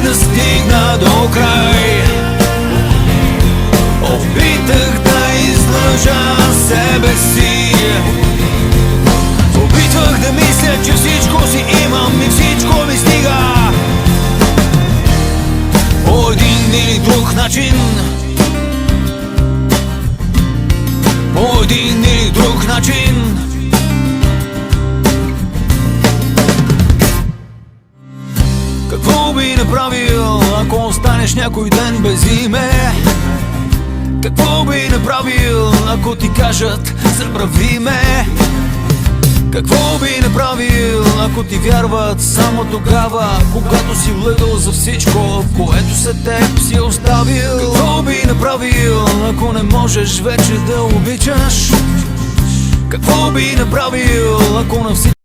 да стигна до край. Опитах да излъжа себе си, опитвах да мисля, че всичко си имам и всичко ми стига. По един или друг начин, по един или друг начин. Какво би направил, ако останеш някой ден без име? Какво би направил, ако ти кажат забрави ме? Какво би направил, ако ти вярват само тогава, когато си влегал за всичко, което се теб си оставил? Какво би направил, ако не можеш вече да обичаш? Какво би направил, ако на всичко